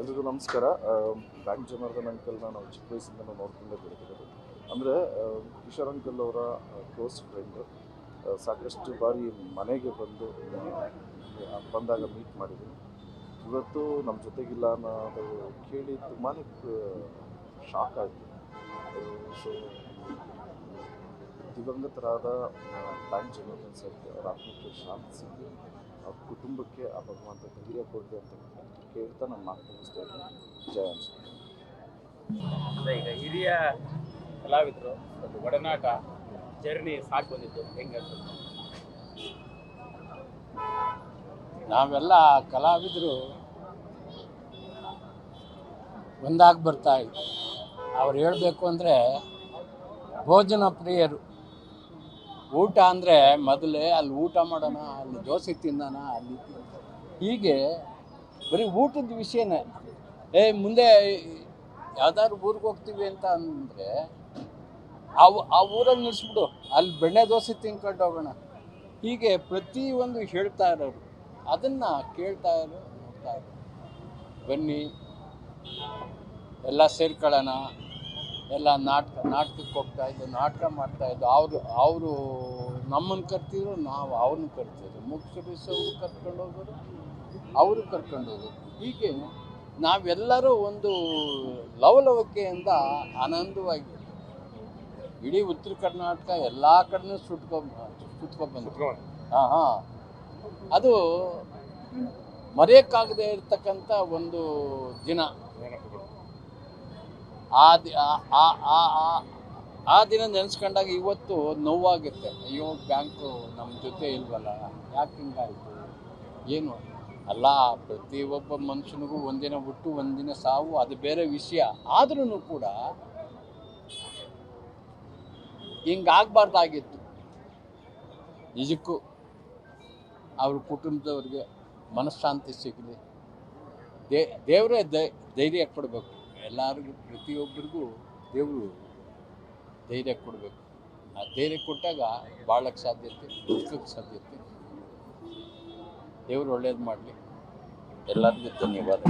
ಎಲ್ರಿಗೂ ನಮಸ್ಕಾರ. ಬ್ಯಾಂಕ್ ಜನಾರ್ದನ್ ಅಂಕಲ್ನ ನಾವು ಚಿಕ್ಕ ವಯಸ್ಸಿಂದ ನೋಡ್ಕೊಂಡೇ ಬೆಳೆದಿರೋದು. ಅಂದರೆ ಕಿಶೋರ್ ಅಂಕಲ್ ಅವರ ಕ್ಲೋಸ್ ಫ್ರೆಂಡು. ಸಾಕಷ್ಟು ಬಾರಿ ಮನೆಗೆ ಬಂದಾಗ ಮೀಟ್ ಮಾಡಿದ್ದೀನಿ. ಇವತ್ತು ನಮ್ಮ ಜೊತೆಗಿಲ್ಲ ಅನ್ನೋದು ಕೇಳಿ ತುಂಬಾ ಶಾಕ್ ಆಯಿತು. ಸೊ ದಿವಂಗತರಾದ ಬ್ಯಾಂಕ್ ಜನಾರ್ದನ್ ಸರ್ಗೆ ಅವರ ಆತ್ಮಕ್ಕೆ ಶಾಂತಿ ಸಿಗಲಿ, ಅವ್ರ ಕುಟುಂಬಕ್ಕೆ ಆ ಭಗವಂತ ಧೈರ್ಯ ಕೊಡಲಿ ಅಂತ ಕೇಳ್ತಾ ನಾನು ಮಾತು ಮುಗಿಸ್ತಾ ಇದ್ದೀನಿ. ಜಯ ಅನ್ಸುತ್ತೆ. ಈಗ ಹಿರಿಯ ಕಲಾವಿದರು ಒಂದು ಒಡನಾಟ ಜರ್ನಿ ಸಾಕು ಬಂದಿದ್ದು ಹೆಂಗೆ ಅನ್ಸುತ್ತೆ? ನಾವೆಲ್ಲ ಕಲಾವಿದರು ಒಂದಾಗಿ ಬರ್ತಾ ಇದ್ವಿ. ಅವ್ರು ಹೇಳಬೇಕು ಅಂದರೆ ಭೋಜನ ಪ್ರಿಯರು. ಊಟ ಅಂದರೆ ಮೊದಲೇ ಅಲ್ಲಿ ಊಟ ಮಾಡೋಣ, ಅಲ್ಲಿ ದೋಸೆ ತಿನ್ನೋಣ, ಅಲ್ಲಿ ಹೀಗೆ ಬರೀ ಊಟದ ವಿಷಯನೇ. ಮುಂದೆ ಯಾವ್ದಾದ್ರು ಊರಿಗೆ ಹೋಗ್ತೀವಿ ಅಂತ ಅಂದರೆ ಆ ಊರಲ್ಲಿ ನಿಲ್ಲಿಸ್ಬಿಡು, ಅಲ್ಲಿ ಬೆಣ್ಣೆ ದೋಸೆ ತಿನ್ಕೊಂಡು ಹೋಗೋಣ. ಹೀಗೆ ಪ್ರತಿಯೊಂದು ಹೇಳ್ತಾ ಇರೋರು, ಅದನ್ನು ಕೇಳ್ತಾ ಇರೋ ನೋಡ್ತಾ ಇರೋ. ಬನ್ನಿ ಎಲ್ಲ ಸೇರ್ಕೊಳ್ಳೋಣ, ಎಲ್ಲ ನಾಟಕಕ್ಕೆ ಹೋಗ್ತಾಯಿದ್ದು, ನಾಟಕ ಮಾಡ್ತಾಯಿದ್ದು. ಅವರು ನಮ್ಮನ್ನು ಕರ್ತಿದ್ರು, ನಾವು ಅವ್ರನ್ನ ಕರ್ತಿದ್ರು. ಮುಖ್ಯರು ಕರ್ಕೊಂಡು ಹೋಗೋರು, ಅವರು ಕರ್ಕೊಂಡು ಹೋಗೋರು. ಹೀಗೆ ನಾವೆಲ್ಲರೂ ಒಂದು ಲವಲವಿಕೆಯಿಂದ ಆನಂದವಾಗಿ ಇಡೀ ಉತ್ತರ ಕರ್ನಾಟಕ ಎಲ್ಲ ಕಡೆನೂ ಸುತ್ಕೊಬಂದು ಅದು ಮರೆಯೋಕ್ಕಾಗದೇ ಇರ್ತಕ್ಕಂಥ ಒಂದು ದಿನ. ಆ ದಿನ ನೆನೆಸ್ಕೊಂಡಾಗ ಇವತ್ತು ನೋವಾಗುತ್ತೆ. ಅಯ್ಯೋ, ಬ್ಯಾಂಕು ನಮ್ಮ ಜೊತೆ ಇಲ್ವಲ್ಲ, ಯಾಕೆ ಹಿಂಗಾಯಿತು ಏನು ಅಲ್ಲ. ಪ್ರತಿಯೊಬ್ಬ ಮನುಷ್ಯನಿಗೂ ಒಂದಿನ ಹುಟ್ಟು ಒಂದಿನ ಸಾವು, ಅದು ಬೇರೆ ವಿಷಯ. ಆದ್ರೂ ಕೂಡ ಹಿಂಗಾಗಬಾರ್ದಾಗಿತ್ತು. ನಿಜಕ್ಕೂ ಅವ್ರ ಕುಟುಂಬದವ್ರಿಗೆ ಮನಃಶಾಂತಿ ಸಿಗಲಿ, ದೇವರೇ ಧೈರ್ಯ ಕೊಡಬೇಕು. ಎಲ್ಲರಿಗೂ, ಪ್ರತಿಯೊಬ್ಬರಿಗೂ ದೇವರು ಧೈರ್ಯ ಕೊಡಬೇಕು. ಆ ಧೈರ್ಯ ಕೊಟ್ಟಾಗ ಬಾಳಕ್ಕೆ ಸಾಧ್ಯತೆ, ಬದುಕಕ್ಕೆ ಸಾಧ್ಯತೆ. ದೇವರು ಒಳ್ಳೇದು ಮಾಡಲಿ. ಎಲ್ಲರಿಗೂ ಧನ್ಯವಾದ.